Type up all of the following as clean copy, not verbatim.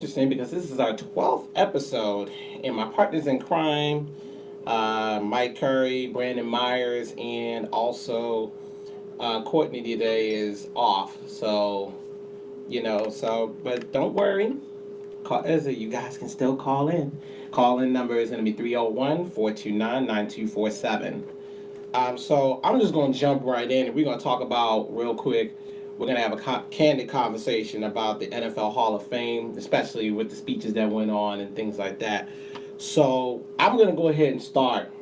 Interesting because this is our 12th episode, and my partners in crime, Mike Curry, Brandon Myers, and also Courtney today is off. But don't worry. You guys can still call in. Call in number is going to be 301-429-9247. So I'm just going to jump right in and we're going to talk about real quick. We're going to have a candid conversation about the NFL Hall of Fame, especially with the speeches that went on and things like that. So I'm going to go ahead and start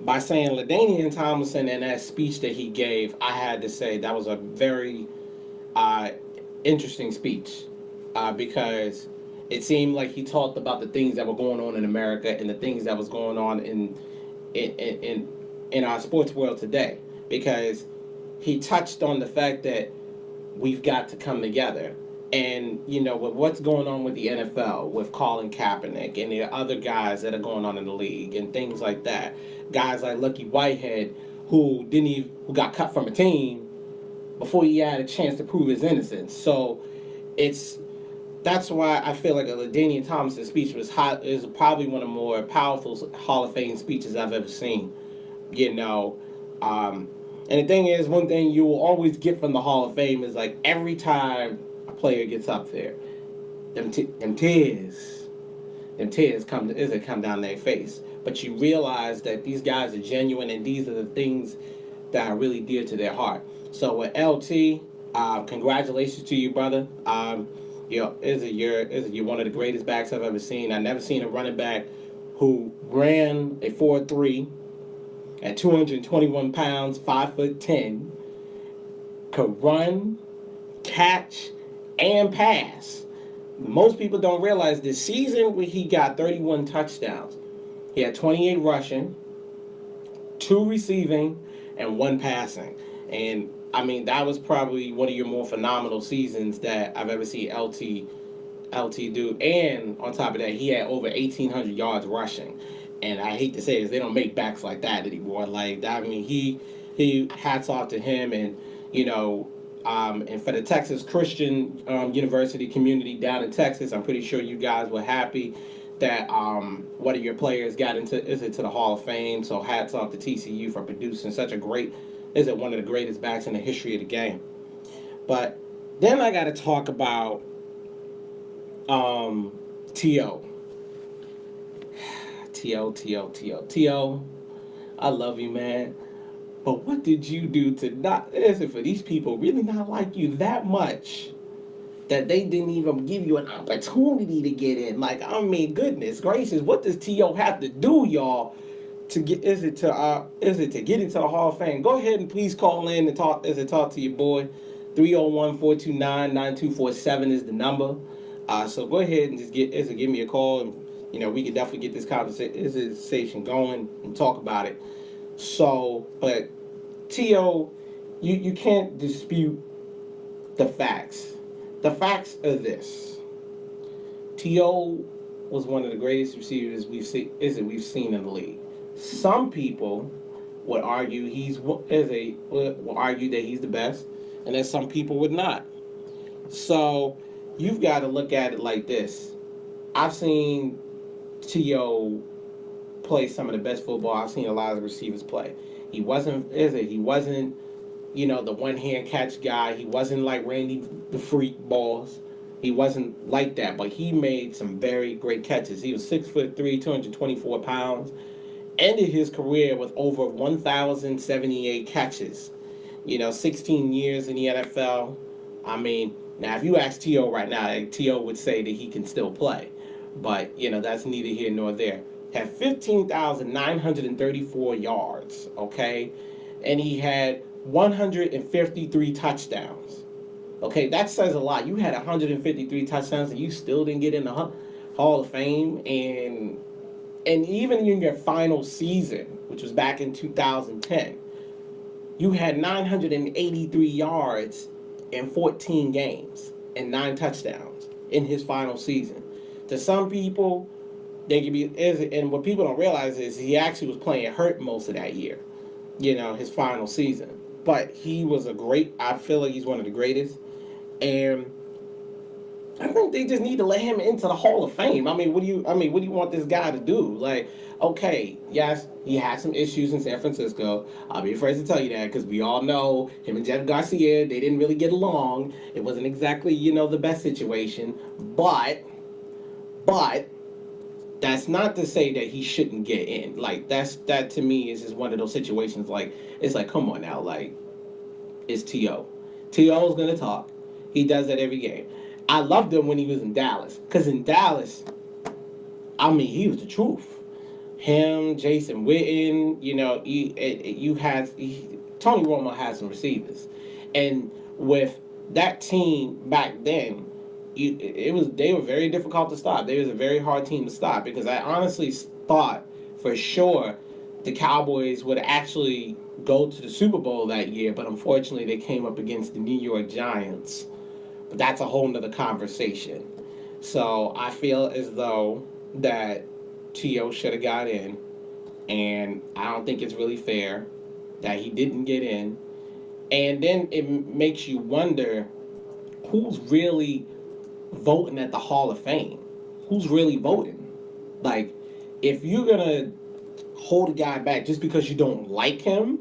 by saying LaDainian Tomlinson and that speech that he gave, I had to say that was a very uh, interesting speech because it seemed like he talked about the things that were going on in America and the things that was going on in in, in our sports world today. Because he touched on the fact that we've got to come together. And, with what's going on with the NFL, with Colin Kaepernick and the other guys that are going on in the league and things like that. Guys like Lucky Whitehead, who got cut from a team before he had a chance to prove his innocence. So it's that's why I feel like a LaDainian Tomlinson speech is probably one of the more powerful Hall of Fame speeches I've ever seen. You know, um, and the thing is, one thing you will always get from the Hall of Fame is like every time a player gets up there, them tears come down their face. But you realize that these guys are genuine, and these are the things that are really dear to their heart. So with LT, congratulations to you, brother. You're one of the greatest backs I've ever seen. I've never seen a running back who ran a 4.3 at 221 pounds, 5'10", could run, catch, and pass. Most people don't realize this season where he got 31 touchdowns. He had 28 rushing, 2 receiving, and 1 passing. And I mean, that was probably one of your more phenomenal seasons that I've ever seen LT do. And on top of that, he had over 1,800 yards rushing. And I hate to say this, they don't make backs like that anymore. Like I mean, he hats off to him, and and for the Texas Christian University community down in Texas, I'm pretty sure you guys were happy that one of your players got into the Hall of Fame. So hats off to TCU for producing such a great, is it one of the greatest backs in the history of the game. But then I got to talk about T.O. T.O. I love you, man. But what did you do to not, is it for these people really not like you that much that they didn't even give you an opportunity to get in? Like, I mean, goodness gracious, what does T.O. have to do, y'all, to get, is it to get into the Hall of Fame? Go ahead and please call in and talk to your boy. 301-429-9247 is the number. So go ahead and just give me a call, and we can definitely get this conversation going and talk about it. So, but T.O., you can't dispute the facts. The facts are this: T.O. was one of the greatest receivers we've seen in the league. Some people would argue will argue that he's the best, and then some people would not. So you've got to look at it like this. I've seen T.O. play some of the best football I've seen a lot of receivers play. He wasn't the one hand catch guy. He wasn't like Randy the Freak Balls. He wasn't like that, but he made some very great catches. He was 6'3", 224 pounds. Ended his career with over 1,078 catches. 16 years in the NFL. I mean, now if you ask T.O. right now, T.O. would say that he can still play. But, that's neither here nor there. Had 15,934 yards, okay? And he had 153 touchdowns. Okay, that says a lot. You had 153 touchdowns and you still didn't get in the Hall of Fame. And even in your final season, which was back in 2010, you had 983 yards in 14 games and 9 touchdowns in his final season. To some people, they could be, and what people don't realize is he actually was playing hurt most of that year, his final season. But he was I feel like he's one of the greatest. And I think they just need to let him into the Hall of Fame. What do you want this guy to do? Like, okay, yes, he had some issues in San Francisco. I'll be afraid to tell you that because we all know him and Jeff Garcia, they didn't really get along. It wasn't exactly, the best situation. But that's not to say that he shouldn't get in. Like, that to me is just one of those situations. Like, it's like, come on now, like, it's T.O. T.O. is gonna talk. He does that every game. I loved him when he was in Dallas, because in Dallas, he was the truth. Him, Jason Witten, Tony Romo had some receivers, and with that team back then, they were very difficult to stop. They was a very hard team to stop because I honestly thought for sure the Cowboys would actually go to the Super Bowl that year, but unfortunately they came up against the New York Giants. But that's a whole nother conversation. So I feel as though that T.O. should have got in, and I don't think it's really fair that he didn't get in. And then it makes you wonder who's really voting at the Hall of Fame. Who's really voting? Like, if you're gonna hold a guy back just because you don't like him,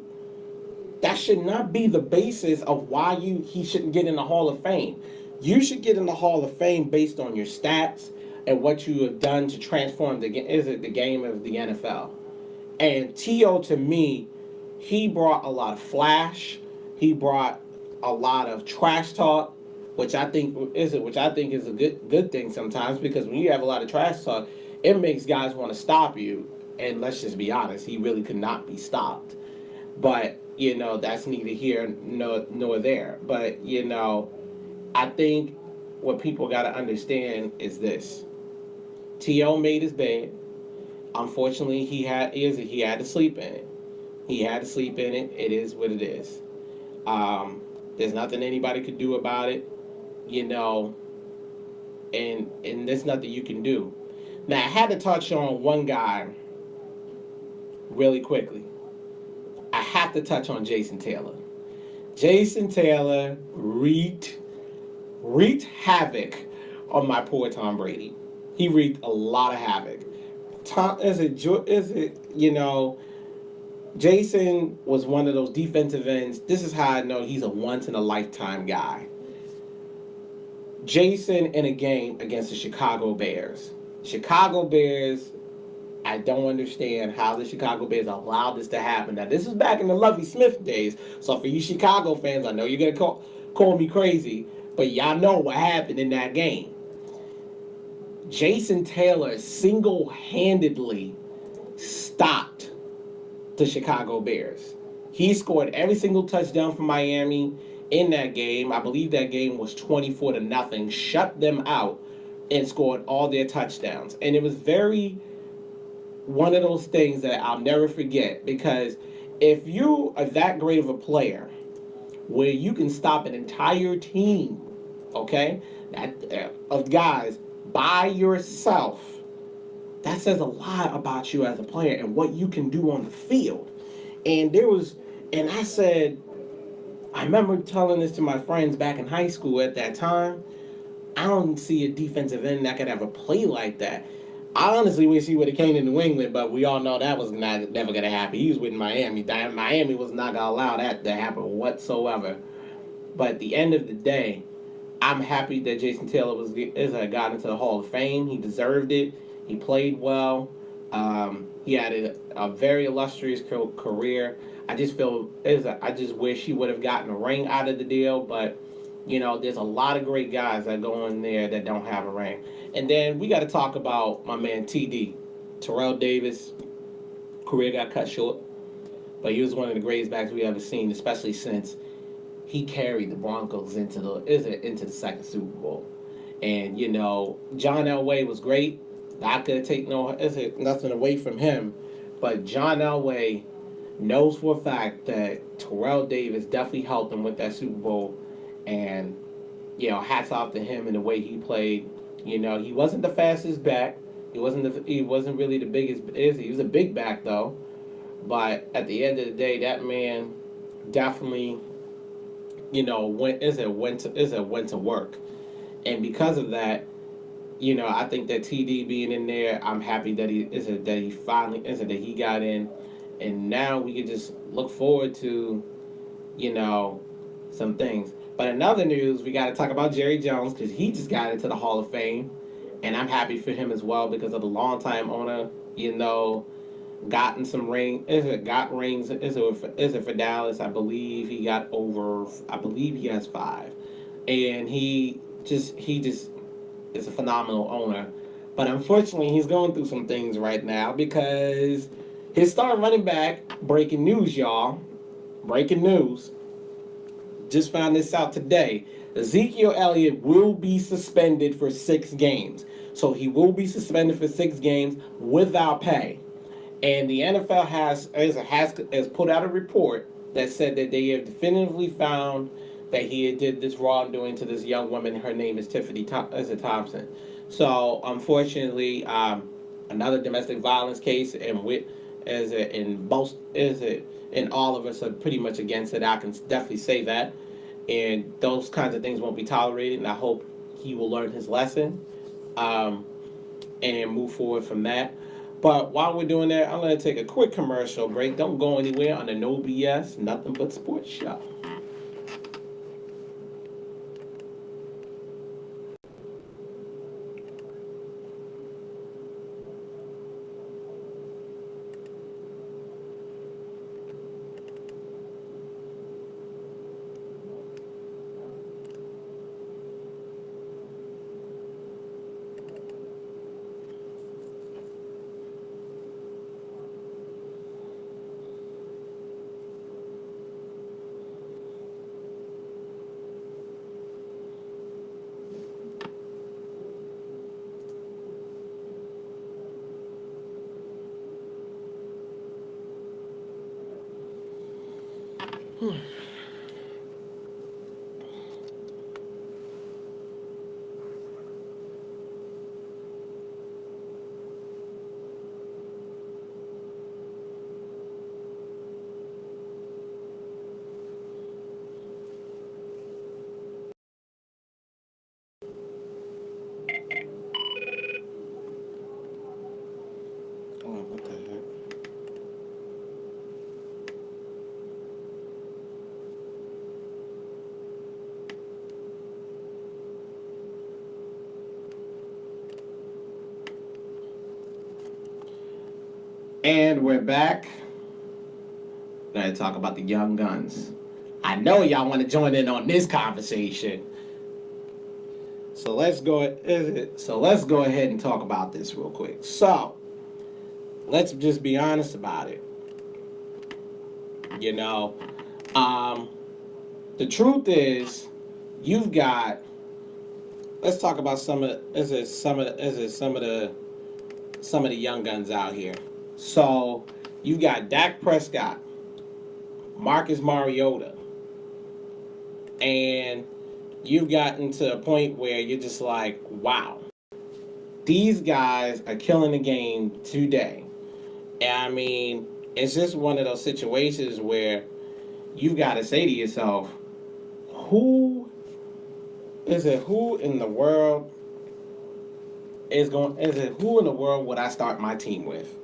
that should not be the basis of why he shouldn't get in the Hall of Fame. You should get in the Hall of Fame based on your stats and what you have done to transform the game of the NFL. And T.O., to me, he brought a lot of flash. He brought a lot of trash talk, which I think is a good thing sometimes, because when you have a lot of trash talk, it makes guys want to stop you. And let's just be honest, he really could not be stopped. But that's neither here nor there. But I think what people got to understand is this: T.O. made his bed. Unfortunately, he had to sleep in it. He had to sleep in it. It is what it is. There's nothing anybody could do about it, and there's nothing you can do. Now, I had to touch on one guy really quickly. I have to touch on Jason Taylor. Jason Taylor wreaked havoc on my poor Tom Brady. He wreaked a lot of havoc. Jason was one of those defensive ends. This is how I know he's a once-in-a-lifetime guy. Jason in a game against the Chicago Bears. Chicago Bears, I don't understand how the Chicago Bears allowed this to happen. Now, this is back in the Lovie Smith days. So for you Chicago fans, I know you're going to call me crazy, but y'all know what happened in that game. Jason Taylor single-handedly stopped the Chicago Bears. He scored every single touchdown for Miami in that game. I believe that game was 24-0. Shut them out and scored all their touchdowns. And it was one of those things that I'll never forget, because if you are that great of a player where you can stop an entire team, okay, of guys by yourself, that says a lot about you as a player and what you can do on the field. And I remember telling this to my friends back in high school at that time. I don't see a defensive end that could ever play like that. I honestly wish he would have came to New England, but we all know that was never going to happen. He was with Miami. Miami was not going to allow that to happen whatsoever. But at the end of the day, I'm happy that Jason Taylor got into the Hall of Fame. He deserved it. He played well. He had a very illustrious career. I just wish he would have gotten a ring out of the deal, but there's a lot of great guys that go in there that don't have a ring. And then we got to talk about my man TD, Terrell Davis. Career got cut short, but he was one of the greatest backs we ever seen, especially since he carried the Broncos into the second Super Bowl. And John Elway was great. I could take nothing away from him, but John Elway knows for a fact that Terrell Davis definitely helped him with that Super Bowl. And hats off to him and the way he played. He wasn't the fastest back. He wasn't really the biggest. He was a big back though. But at the end of the day, that man definitely, went to work. And because of that, I think that TD being in there, I'm happy that he finally is it that he got in, and now we can just look forward to, you know, some things. But in other news, we got to talk about Jerry Jones because he just got into the Hall of Fame, and I'm happy for him as well because of the longtime owner. Gotten some got rings? Is it for Dallas? I believe he got over. I believe he has 5, and he just is a phenomenal owner. But unfortunately, he's going through some things right now because his star running back, breaking news, y'all. Breaking news. Just found this out today. Ezekiel Elliott will be suspended for 6 games. So he will be suspended for 6 games without pay. And the NFL has put out a report that said that they have definitively found that he did this wrongdoing to this young woman. Her name is Tiffany Thompson. So unfortunately, another domestic violence case, and all of us are pretty much against it. I can definitely say that, and those kinds of things won't be tolerated. And I hope he will learn his lesson, and move forward from that. But while we're doing that, I'm going to take a quick commercial break. Don't go anywhere on the No BS, Nothing But Sports show. Oh, what the heck? And we're back. We're going to talk about the Young Guns. I know y'all want to join in on this conversation. So let's go ahead and talk about this real quick. So let's just be honest about it. You know, the truth is, you've got. Let's talk about some of the young guns out here. So you've got Dak Prescott, Marcus Mariota, and you've gotten to a point where you're just like, wow, these guys are killing the game today. And I mean, it's just one of those situations where you've got to say to yourself, who who in the world who in the world would I start my team with?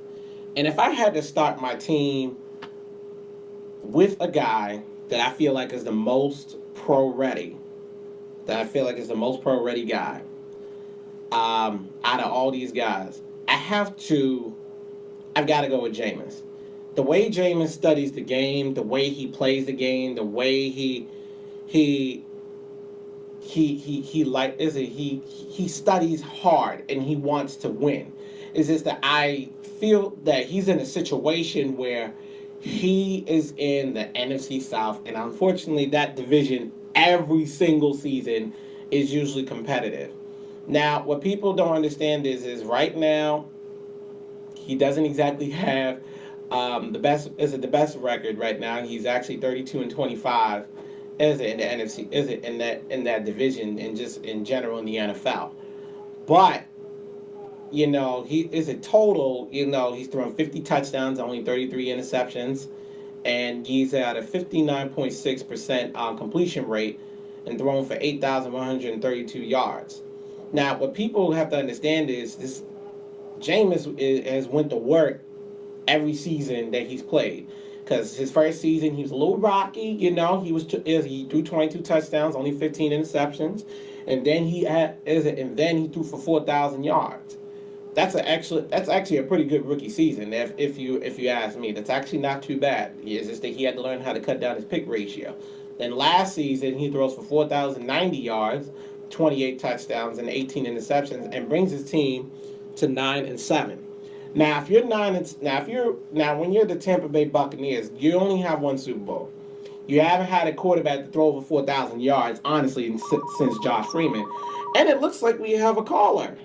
And if I had to start my team with a guy that I feel like is the most pro ready, guy, out of all these guys, I've got to go with Jameis. The way Jameis studies the game, the way he plays the game, the way he studies hard and he wants to win. It's just that I feel that he's in a situation where he is in the NFC South, and unfortunately that division every single season is usually competitive. Now, what people don't understand is right now he doesn't exactly have the best record right now. He's actually 32-25. Is it in the NFC? Is it in that division and just in general in the NFL? But he is a total. He's thrown 50 touchdowns, only 33 interceptions, and he's at a 59.6% completion rate. and thrown for 8,132 yards. Now, what people have to understand is this Jameis has went to work every season that he's played. Because his first season, he was a little rocky. He threw 22 touchdowns, only 15 interceptions, and then he threw for 4,000 yards. That's actually a pretty good rookie season. If you ask me, that's actually not too bad. It's just that he had to learn how to cut down his pick ratio. Then last season, he throws for 4,090 yards, 28 touchdowns, and 18 interceptions, and brings his team to 9-7. Now, when you're the Tampa Bay Buccaneers, you only have one Super Bowl. You haven't had a quarterback to throw over 4,000 yards, honestly, since Josh Freeman. And it looks like we have a caller.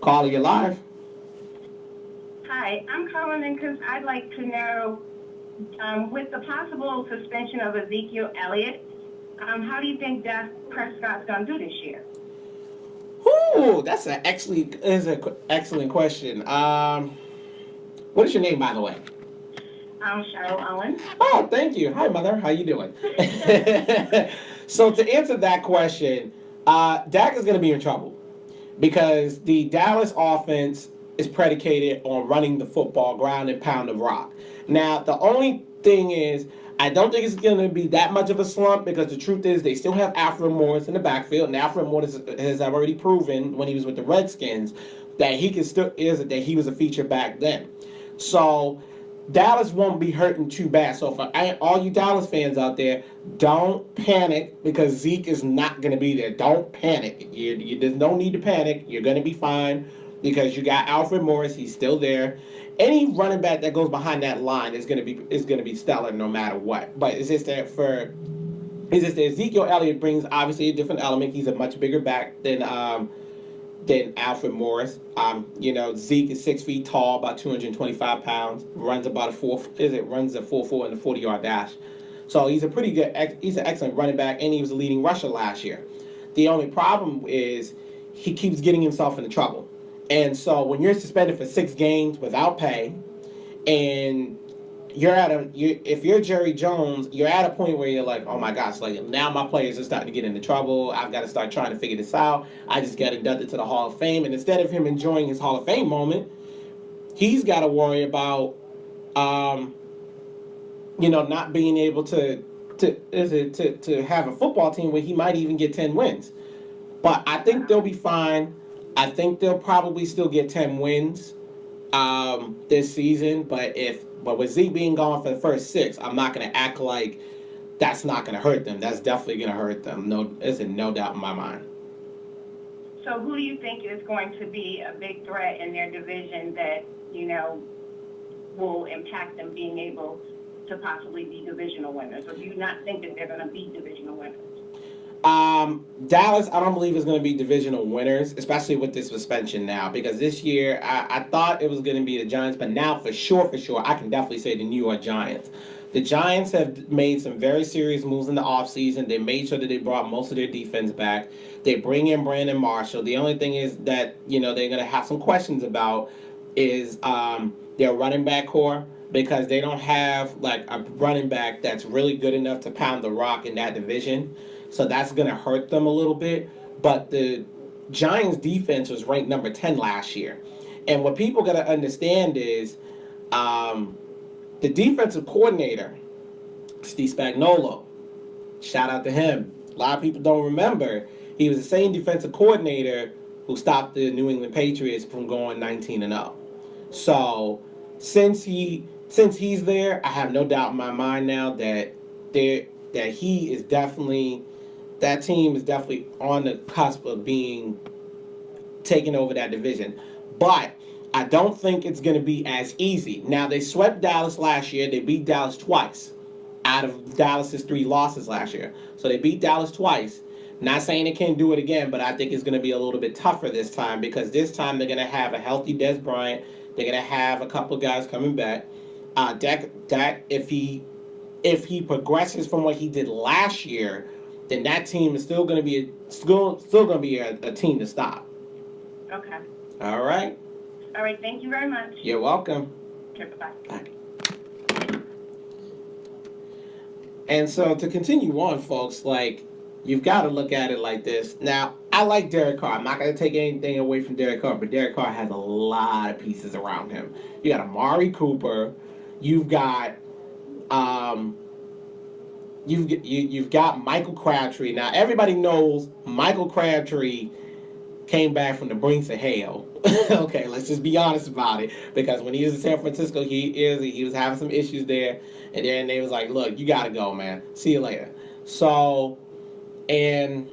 Caller, you're live. Hi, I'm calling in because I'd like to know, with the possible suspension of Ezekiel Elliott, how do you think Dak Prescott's going to do this year? Ooh, that's an excellent question. What is your name, by the way? I'm Cheryl Owen. Oh, thank you. Hi, Mother. How you doing? So to answer that question, Dak is going to be in trouble because the Dallas offense is predicated on running the football, ground and pound of rock. Now, the only thing is, I don't think it's going to be that much of a slump because the truth is they still have Alfred Morris in the backfield, and Alfred Morris has already proven when he was with the Redskins that that he was a feature back then. So Dallas won't be hurting too bad. So for all you Dallas fans out there, don't panic because Zeke is not going to be there. Don't panic. There's no need to panic. You're going to be fine because you got Alfred Morris. He's still there. Any running back that goes behind that line is going to be stellar no matter what. But it's just that Ezekiel Elliott brings obviously a different element. He's a much bigger back than Alfred Morris. Zeke is 6 feet tall, about 225 pounds. Runs about runs a 4.4 in the 40-yard dash. So he's an excellent running back, and he was a leading rusher last year. The only problem is he keeps getting himself into trouble. And so when you're suspended for 6 games without pay, and if you're Jerry Jones, you're at a point where you're like, oh my gosh, like now my players are starting to get into trouble. I've got to start trying to figure this out. I just got inducted to the Hall of Fame, and instead of him enjoying his Hall of Fame moment, he's got to worry about, not being able to have a football team where he might even get 10 wins. But I think they'll be fine. I think they'll probably still get 10 wins this season. But with Zeke being gone for the first 6, I'm not going to act like that's not going to hurt them. That's definitely going to hurt them. There's no doubt in my mind. So who do you think is going to be a big threat in their division that, will impact them being able to possibly be divisional winners? Or do you not think that they're going to be divisional winners? Dallas, I don't believe is going to be divisional winners, especially with this suspension now, because this year I thought it was going to be the Giants, but now for sure, I can definitely say the New York Giants. The Giants have made some very serious moves in the offseason. They made sure that they brought most of their defense back. They bring in Brandon Marshall. The only thing is that, they're going to have some questions about is their running back core, because they don't have like a running back that's really good enough to pound the rock in that division. So that's going to hurt them a little bit. But the Giants defense was ranked number 10 last year. And what people got to understand is the defensive coordinator, Steve Spagnuolo, shout out to him. A lot of people don't remember. He was the same defensive coordinator who stopped the New England Patriots from going 19-0. So since he's there, I have no doubt in my mind now that he is definitely, that team is definitely on the cusp of being taking over that division. But I don't think it's going to be as easy. Now, they swept Dallas last year. They beat Dallas twice out of Dallas's 3 losses last year. So they beat Dallas twice. Not saying they can't do it again, but I think it's going to be a little bit tougher this time, because this time they're going to have a healthy Dez Bryant. They're going to have a couple of guys coming back. Dak, if he progresses from what he did last year, then that team is still going to be a team to stop. Okay. All right. All right. Thank you very much. You're welcome. Okay, bye-bye. Bye. And so to continue on, folks, like you've got to look at it like this. Now, I like Derek Carr. I'm not going to take anything away from Derek Carr, but Derek Carr has a lot of pieces around him. You got Amari Cooper. You've got um, you've got Michael Crabtree. Now, everybody knows Michael Crabtree came back from the brinks of hell. Okay, let's just be honest about it. Because when he was in San Francisco, he was having some issues there, and then they was like, "Look, you gotta go, man. See you later." So, and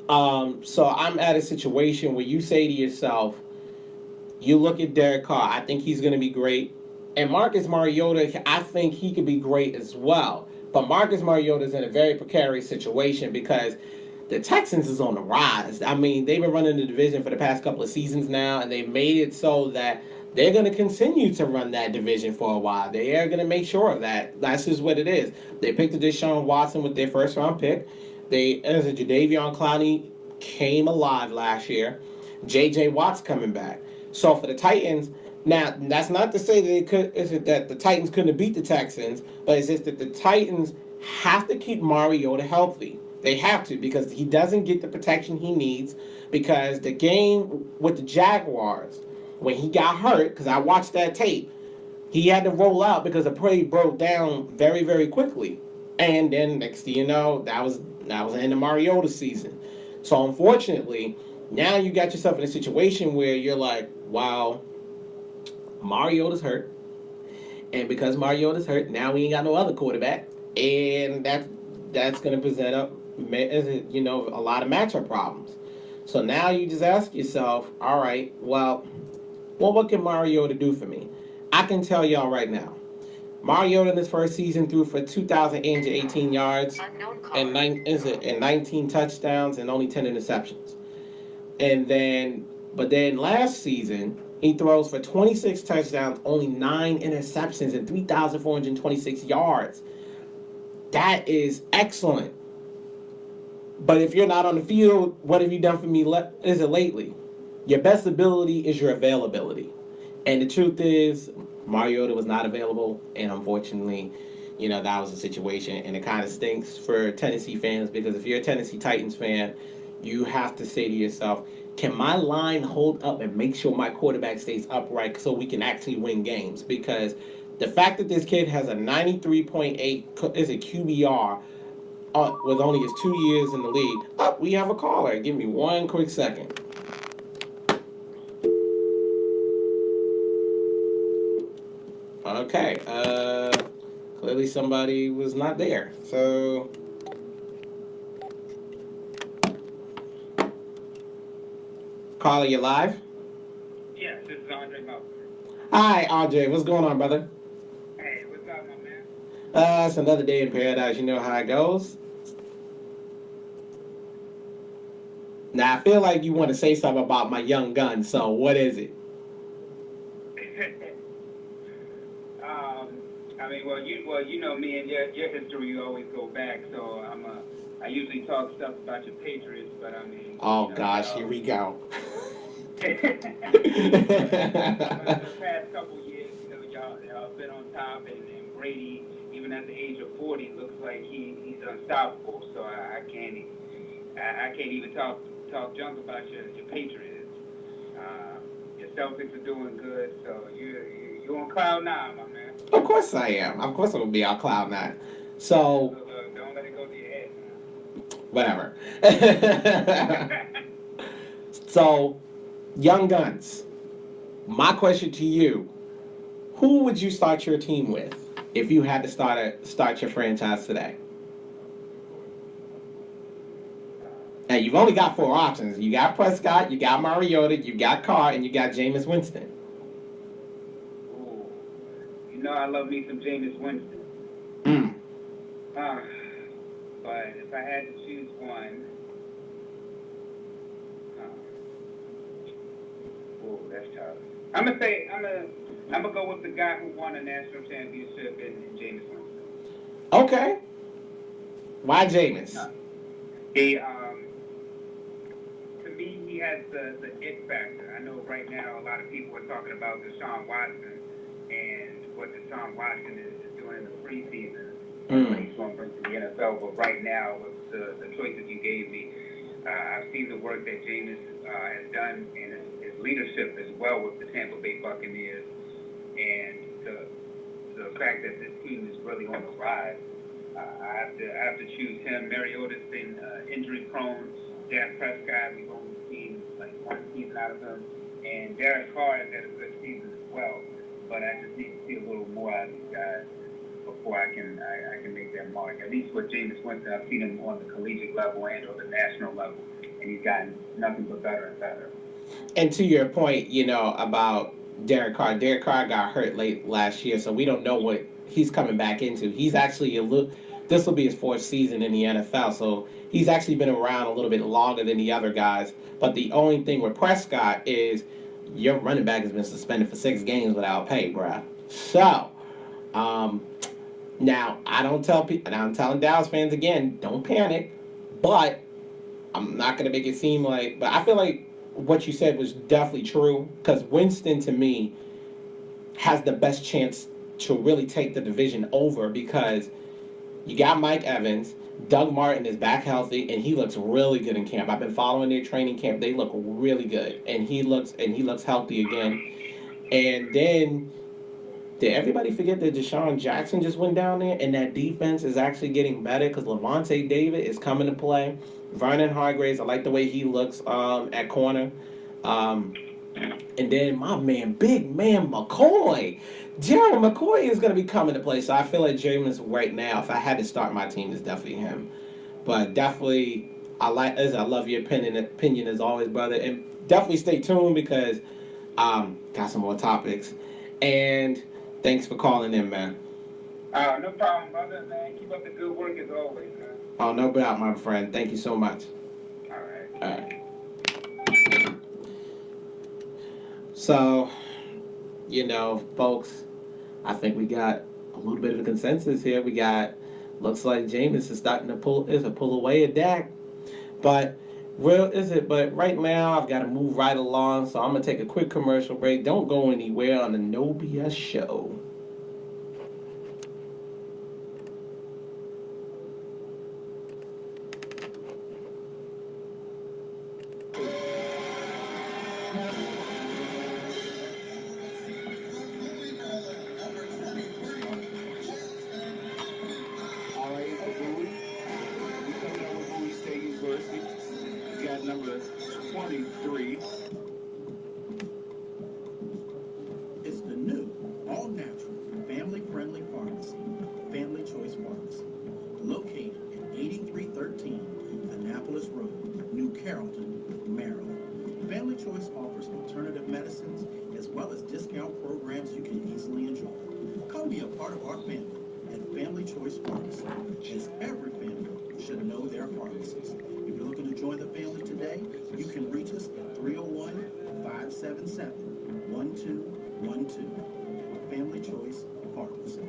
so I'm at a situation where you say to yourself, you look at Derek Carr. I think he's gonna be great, and Marcus Mariota. I think he could be great as well. But Marcus Mariota is in a very precarious situation because the Texans is on the rise. I mean, they've been running the division for the past couple of seasons now, and they made it so that they're going to continue to run that division for a while. They are going to make sure of that. That's just what it is. They picked a Deshaun Watson with their first round pick. As a Jadeveon Clowney came alive last year. J.J. Watt's coming back. So for the Titans, now that's not to say that the Titans couldn't beat the Texans, but it's just that the Titans have to keep Mariota healthy. They have to, because he doesn't get the protection he needs. Because the game with the Jaguars, when he got hurt, because I watched that tape, he had to roll out because the play broke down very, very quickly. And then next thing you know, that was the end of Mariota's season. So unfortunately, now you got yourself in a situation where you're like, wow, Mariota's hurt. And because Mariota's hurt, now we ain't got no other quarterback. And that's going to present up, a lot of matchup problems. So now you just ask yourself, all right, well, what can Mariota do for me? I can tell y'all right now. Mariota in his first season threw for 2,818 yards and 19 touchdowns and only 10 interceptions. But then last season, he throws for 26 touchdowns, only 9 interceptions, and 3,426 yards. That is excellent. But if you're not on the field, what have you done for me lately? Your best ability is your availability. And the truth is, Mariota was not available, and unfortunately, that was the situation. And it kind of stinks for Tennessee fans, because if you're a Tennessee Titans fan, you have to say to yourself, can my line hold up and make sure my quarterback stays upright so we can actually win games? Because the fact that this kid has a 93.8 is a QBR with only his 2 years in the league. We have a caller. Give me one quick second. Okay. Clearly somebody was not there. So caller, you live? Yes, this is Andre Melker. Hi, Andre. What's going on, brother? Hey, what's up, my man? It's another day in paradise. You know how it goes. Now, I feel like you want to say something about my young gun, so what is it? You know me and your history. You always go back, so I usually talk stuff about your Patriots, but I mean. Oh gosh, here we go. The past couple years, y'all been on top, and Brady, even at the age of 40, looks like he's unstoppable. So I can't even talk junk about your Patriots. Your Celtics are doing good, so you're on cloud nine, my man. Of course I am. Of course I will be on cloud nine. So don't let it go to your head, man. Whatever. So, young guns. My question to you: who would you start your team with if you had to start your franchise today? Now, you've only got 4 options. You got Prescott, you got Mariota, you got Carr, and you got Jameis Winston. Ooh. I love me some Jameis Winston. But if I had to choose one, that's tough. I'm gonna go with the guy who won a national championship in Jameis Winston. Okay. Why Jameis? To me, he has the it factor. I know right now a lot of people are talking about Deshaun Watson and what Deshaun Watson is doing in the preseason. But he's going to bring to the NFL. But right now, with the choices you gave me, I've seen the work that Jameis has done and his leadership as well with the Tampa Bay Buccaneers, and the fact that this team is really on the rise. I have to choose him. Mariota's been injury prone. Dak Prescott, we've only seen like one season out of him, and Derek Carr has had a good season as well. But I just need to see a little more out of these guys before I can make that mark. At least with Jameis Winston, I've seen him on the collegiate level and on the national level, and he's gotten nothing but better and better. And to your point, about Derek Carr got hurt late last year, so we don't know what he's coming back into. He's actually this will be his 4th season in the NFL, so he's actually been around a little bit longer than the other guys. But the only thing with Prescott is your running back has been suspended for 6 games without pay, bruh. So, now I don't tell people, and I'm telling Dallas fans again, don't panic. But I'm not gonna make it seem like. But I feel like what you said was definitely true, because Winston to me has the best chance to really take the division over, because you got Mike Evans, Doug Martin is back healthy, and he looks really good in camp. I've been following their training camp; they look really good, and he looks healthy again. And then, did everybody forget that Deshaun Jackson just went down there, and that defense is actually getting better because Levante David is coming to play. Vernon Hargreaves, I like the way he looks at corner. And then my man, big man McCoy. Gerald McCoy is going to be coming to play. So I feel like Jameis right now, if I had to start my team, is definitely him. But definitely, I love your opinion as always, brother. And definitely stay tuned because got some more topics. And thanks for calling in, man. No problem, brother, man. Keep up the good work as always, man. Oh, no doubt, my friend. Thank you so much. All right. All right. So, folks, I think we got a little bit of a consensus here. Looks like Jameis is starting to pull away at Dak. But but right now I've got to move right along, so I'm going to take a quick commercial break. Don't go anywhere on the No BS Show. Number 23. It's the new, all-natural, family-friendly pharmacy, Family Choice Pharmacy, located at 8313 Annapolis Road, New Carrollton, Maryland. Family Choice offers alternative medicines as well as discount programs you can easily enjoy. Come be a part of our family at Family Choice Pharmacy, as every family should know their pharmacist. If you're looking to join the family today, you can reach us at 301-577-1212. Family Choice Pharmacy.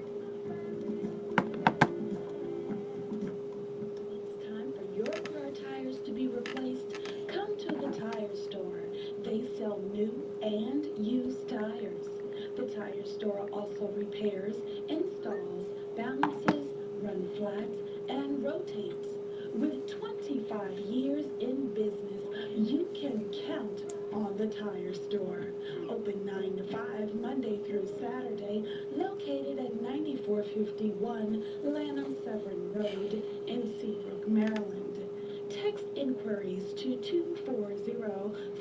It's time for your car tires to be replaced. Come to the Tire Store. They sell new and used tires. The Tire Store also repairs, installs, balances, run flats, and rotates. With 25 years in business, you can count on the Tire Store. Open 9 to 5, Monday through Saturday, located at 9451 Lanham Severn Road in Seabrook, Maryland. Text inquiries to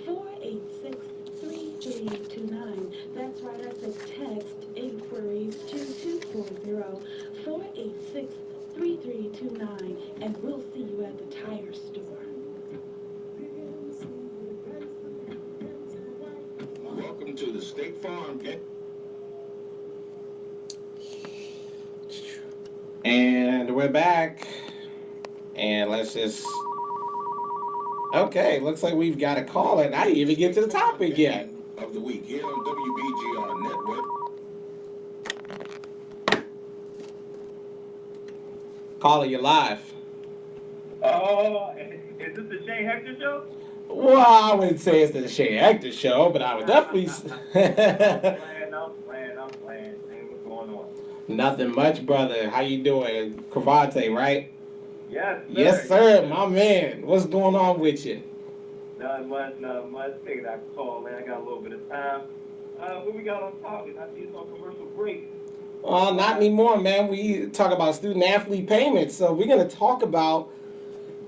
240-486-3329. That's right, I said text inquiries to 240-486-3329, and we'll see you at the Tire Store. Welcome to the State Farm game. And we're back. And let's just... Okay, looks like we've got a call, and I didn't even get to the topic yet. Of the week here on WBGR Network. Caller, you're live. Oh, is this the Shane Hector show? Well, I wouldn't say it's the Shane Hector show, but I would definitely... I'm playing. Hey, what's going on? Nothing much, brother. How you doing? Kavante, right? Yes, sir. Yes, sir, my man. What's going on with you? Not much, not much. Figured I'd call, man. I got a little bit of time. What we got on topic? I see it's on commercial break. Well, not anymore, man. We talk about student athlete payments. So we're gonna talk about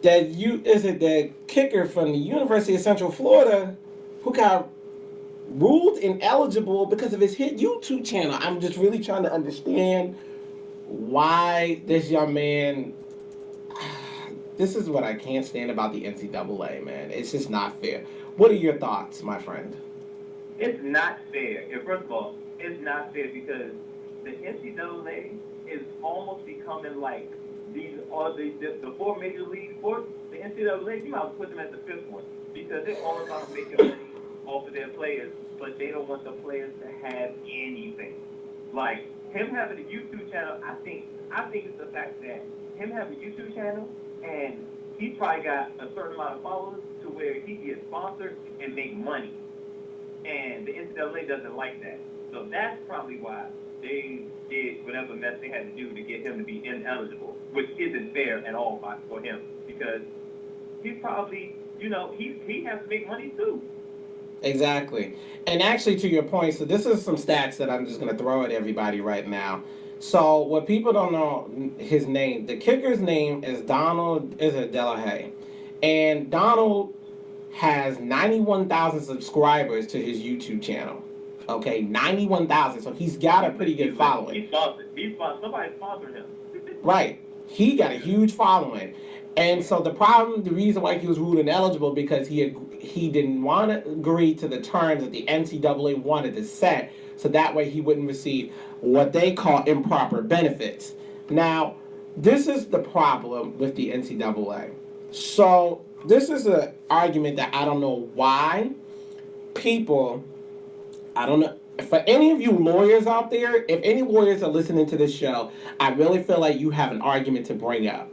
that. Is it the kicker from the University of Central Florida who got ruled ineligible because of his hit YouTube channel? I'm just really trying to understand why this young man. This is what I can't stand about the NCAA, man. It's just not fair. What are your thoughts, my friend? It's not fair. And first of all, it's not fair because the NCAA is almost becoming like these are the four major league sports. The NCAA, you might as well put them at the fifth one because they're all about making money off of their players, but they don't want the players to have anything. Like him having a YouTube channel, I think it's the fact that him having a YouTube channel and he's probably got a certain amount of followers to where he can get sponsored and make money. And the NCAA doesn't like that. So that's probably why they did whatever mess they had to do to get him to be ineligible, which isn't fair at all for him because he's probably, he has to make money too. Exactly. And actually, to your point, so this is some stats that I'm just going to throw at everybody right now. So what people don't know, his name, the kicker's name is Donald Delahaye. And Donald has 91,000 subscribers to his YouTube channel. Okay, 91,000. So he's got a pretty good following. He's sponsored. Somebody sponsored him. Right. He got a huge following. And so the reason why he was ruled ineligible because he didn't want to agree to the terms that the NCAA wanted to set, so that way he wouldn't receive what they call improper benefits. Now, this is the problem with the NCAA. So this is an argument that I don't know why people, I don't know, for any of you lawyers out there, if any lawyers are listening to this show, I really feel like you have an argument to bring up.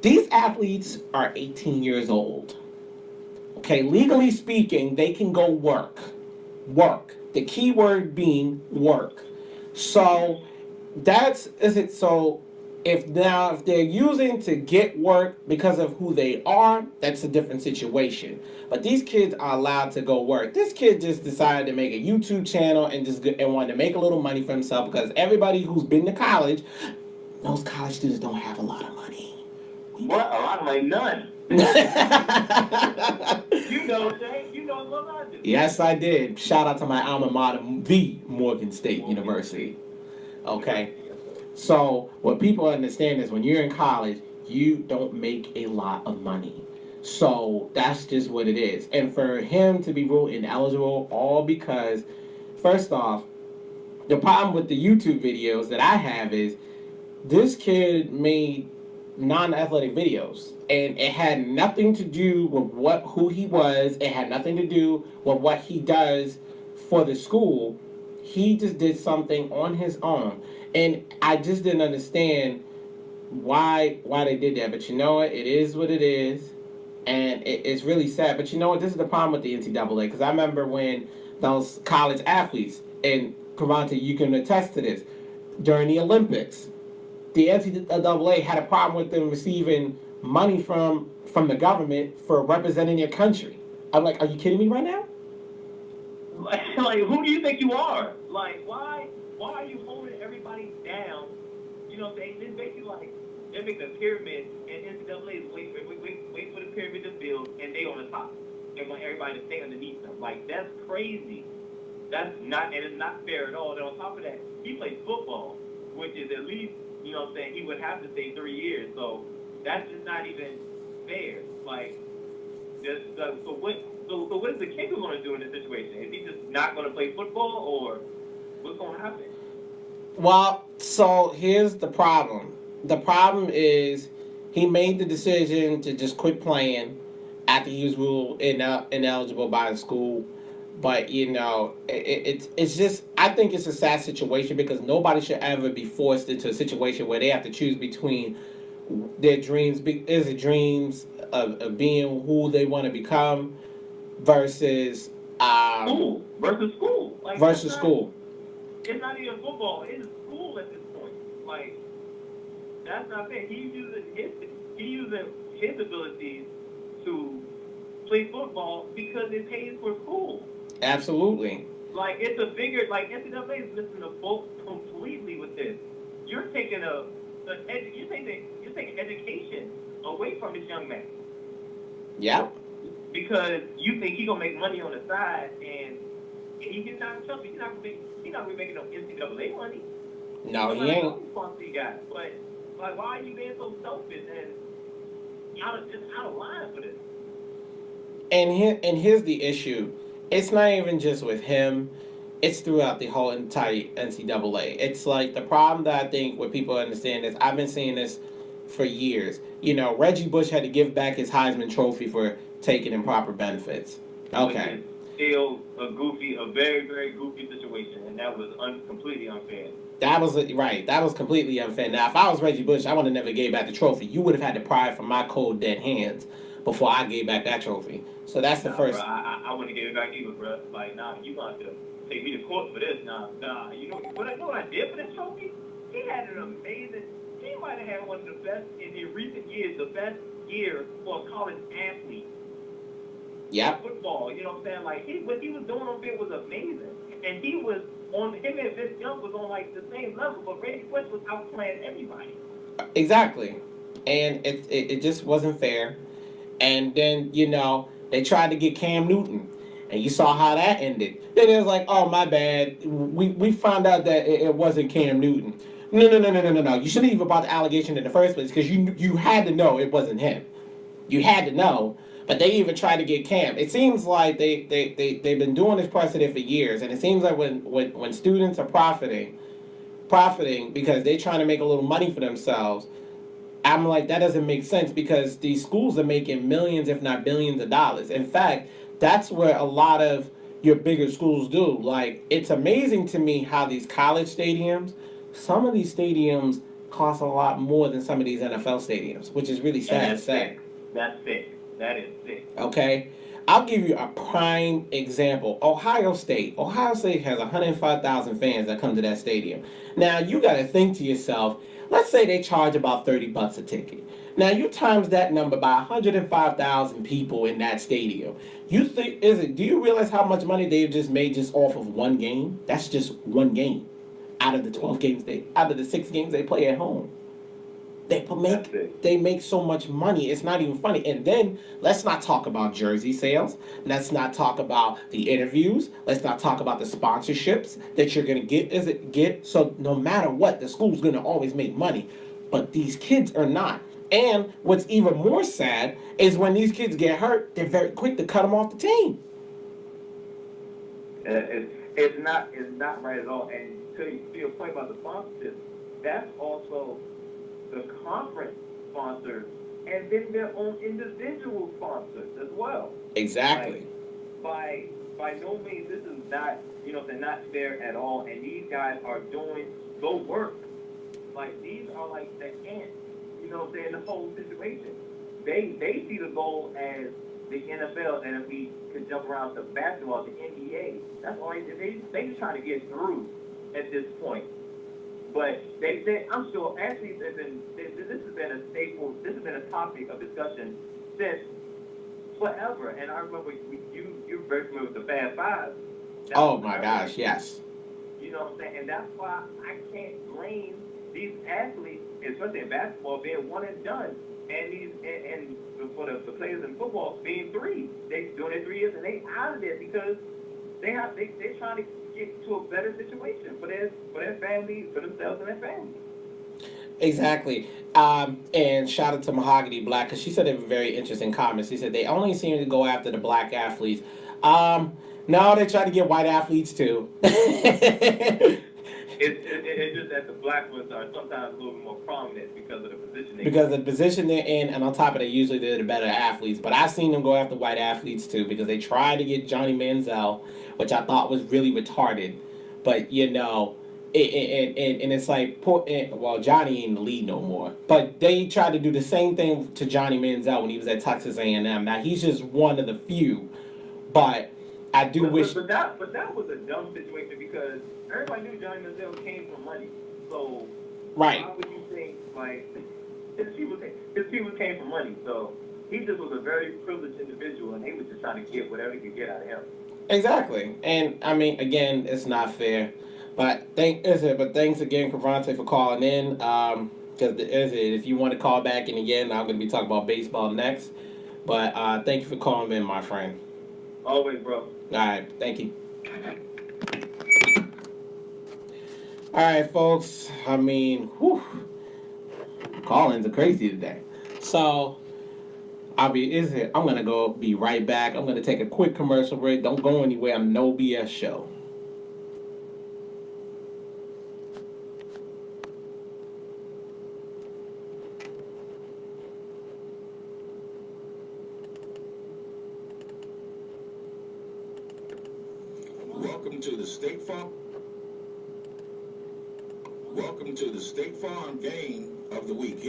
These athletes are 18 years old. Okay, legally speaking, they can go work. Work. The key word being work. So if they're using to get work because of who they are, that's a different situation. But these kids are allowed to go work. This kid just decided to make a YouTube channel and wanted to make a little money for himself because everybody who's been to college knows college students don't have a lot of money. What? A lot of money? None. You know, Jay. You know what I do. Yes, I did. Shout out to my alma mater, the Morgan State University. Okay. So what people understand is when you're in college, you don't make a lot of money. So that's just what it is. And for him to be ruled ineligible, all because, first off, the problem with the YouTube videos that I have is this kid made non-athletic videos, and it had nothing to do with who he was. It had nothing to do with what he does for the school. He just did something on his own, and I just didn't understand why they did that. But you know what? It is what it is, and it's really sad. But you know what? This is the problem with the NCAA, because I remember when those college athletes, and Kavante, you can attest to this, during the Olympics, the NCAA had a problem with them receiving money from the government for representing their country. I'm like, are you kidding me right now? Like, who do you think you are? Like, why are you holding everybody down? You know what I'm saying? It's basically like they're making a pyramid, and NCAA is wait for the pyramid to build, and they on the top. They want everybody to stay underneath them. Like, that's crazy. That's not, and it's not fair at all. And on top of that, he plays football, which is at least, you know what I'm saying, he would have to stay 3 years. So that's just not even fair. Like, so what is the kicker going to do in this situation? Is he just not going to play football, or what's going to happen? Well, so here's the problem. The problem is he made the decision to just quit playing after he was ruled ineligible by the school. But, you know, it's just, I think it's a sad situation because nobody should ever be forced into a situation where they have to choose between their dreams, of being who they want to become versus school. Like, versus school. It's not even football. It's school at this point. Like, that's not fair. He's using his abilities to play football because it pays for school. Absolutely. Like, it's a bigger, like, NCAA is missing the boat completely with this. You're taking you're taking education away from this young man. Yep. Because you think he's gonna make money on the side, and he's not trust me, he's not gonna be making no NCAA money. No, he ain't. Sponsor he got, but like, why are you being so selfish and out of line for this? And here's the issue. It's not even just with him. It's throughout the whole entire NCAA. It's like the problem that I think what people understand is I've been seeing this for years. You know, Reggie Bush had to give back his Heisman Trophy for taking improper benefits. Okay. Which is still a very, very goofy situation, and that was completely unfair. That was right. That was completely unfair. Now, if I was Reggie Bush, I would have never gave back the trophy. You would have had to pry it from my cold dead hands before I gave back that trophy. So that's the first. Bro, I wouldn't give it back either, bro. Like, nah, you gonna have to take me to court for this. Nah. You know what I did for this trophy? He had an amazing. He might have had one of the best in recent years, the best year for a college athlete. Yep. Football, you know what I'm saying? Like, what he was doing on field was amazing, and he was on him and Vince Young was on like the same level, but Reggie Bush was outplaying everybody. Exactly, and it just wasn't fair. And then, you know, they tried to get Cam Newton, and you saw how that ended. Then it was like, oh, my bad. We found out that it wasn't Cam Newton. No. You shouldn't even brought the allegation in the first place because you had to know it wasn't him. You had to know. But they even tried to get Cam. It seems like they've been doing this precedent for years, and it seems like when students are profiting because they're trying to make a little money for themselves, I'm like, that doesn't make sense because these schools are making millions, if not billions of dollars. In fact, that's where a lot of your bigger schools do. Like, it's amazing to me how these college stadiums, some of these stadiums cost a lot more than some of these NFL stadiums, which is really sad to say. That's sick. That is sick. Okay? I'll give you a prime example. Ohio State. Ohio State has 105,000 fans that come to that stadium. Now, you got to think to yourself, let's say they charge about $30 a ticket. Now, you times that number by 105,000 people in that stadium. Do you realize how much money they've just made just off of one game? That's just one game out of the 6 games they play at home. They make so much money. It's not even funny. And then let's not talk about jersey sales. Let's not talk about the interviews. Let's not talk about the sponsorships that you're gonna get. So no matter what, the school's gonna always make money. But these kids are not. And what's even more sad is when these kids get hurt, they're very quick to cut them off the team. It's not right at all. And to your point about the sponsorship, that's also the conference sponsors, and then their own individual sponsors as well. Exactly. Like, by no means, this is not, they're not fair at all, and these guys are doing the work. Like, these are like the ants, in the whole situation. They see the goal as the NFL, and if we could jump around to basketball, the NBA, that's all they just trying to get through at this point. But I'm sure athletes this has been a staple. This has been a topic of discussion since forever. And I remember you're very familiar with the Fab Five. Oh my gosh, yes. You know what I'm saying? And that's why I can't blame these athletes, especially in basketball, being one and done, and for the players in football being three. They doing it 3 years and they out of there because they're trying to get to a better situation for their family, for themselves and their family. Exactly. And shout out to Mahogany Black, because she said a very interesting comment. She said they only seem to go after the black athletes. No, they try to get white athletes too. It's just that the black ones are sometimes a little bit more prominent because of the position they're in, and on top of that, usually they're the better athletes. But I've seen them go after white athletes too, because they tried to get Johnny Manziel, which I thought was really retarded. But and it's like, Johnny ain't in the league no more. But they tried to do the same thing to Johnny Manziel when he was at Texas A&M. Now he's just one of the few, but I do wish. But that was a dumb situation because everybody knew Johnny Manziel came from money. So Right. Why would you think, like, his people came from money, so he just was a very privileged individual, and they was just trying to get whatever they could get out of him. Exactly. And I mean, again, it's not fair. But thanks again, Cavante, for calling in. Because if you want to call back in again, I'm going to be talking about baseball next. But thank you for calling in, my friend. Always, bro. All right, thank you. All right, folks. I mean, whew, call-ins are crazy today. So I'm gonna go be right back. I'm gonna take a quick commercial break. Don't go anywhere. I'm No BS Show. Welcome to the State Farm. Welcome to the State Farm Game of the Week.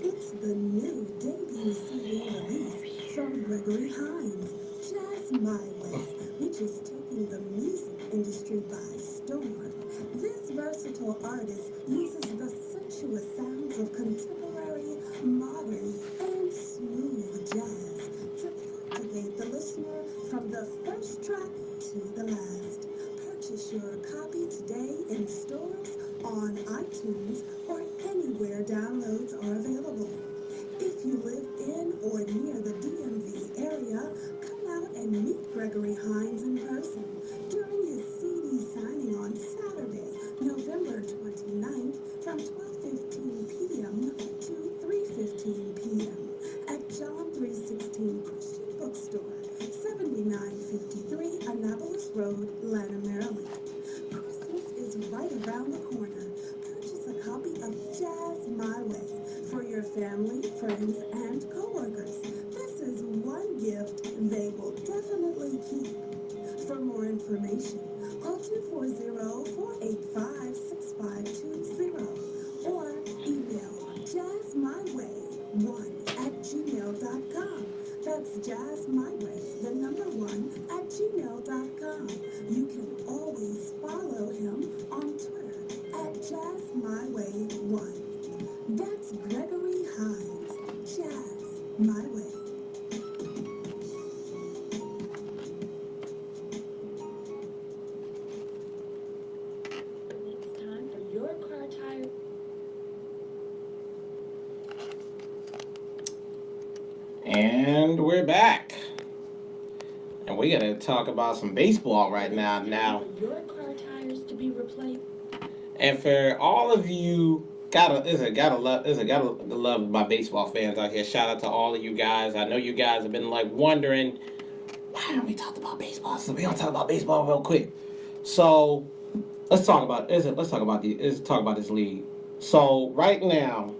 It's the new debut CD release from Gregory Hines, Jazz My Way, which is taking the music industry by storm. This versatile artist uses the sensuous sounds of contemporary, modern, and smooth jazz to captivate the listener from the first track to the last. Purchase your copy today in stores, on iTunes, or anywhere downloads are available. If you live in or near the DMV area, come out and meet Gregory Hines in person during his CD signing on Saturday, November 29th from 12:15 p.m. to 3:15 p.m. at John 316 Christian Bookstore, 7953 Annapolis Road, Atlanta, Maryland. Christmas is right around the corner. Purchase a copy of Jazz My Way for your family, friends, and coworkers. This is one gift they will definitely keep. For more information, call 240-485-6520 or email jazzmyway1@gmail.com. That's jazzmyway, the number 1@gmail.com. You can always follow him on Twitter @jazzmyway1. That's Gregory Hines, Jazz My Way. It's time for your car tire. And we're back. And we're going to talk about some baseball right now. For your car tires to be replaced. And for all of you, gotta love my baseball fans out here. Shout out to all of you guys. I know you guys have been like wondering, why don't we talk about baseball? So we're gonna talk about baseball real quick. So let's talk about this league. So right now,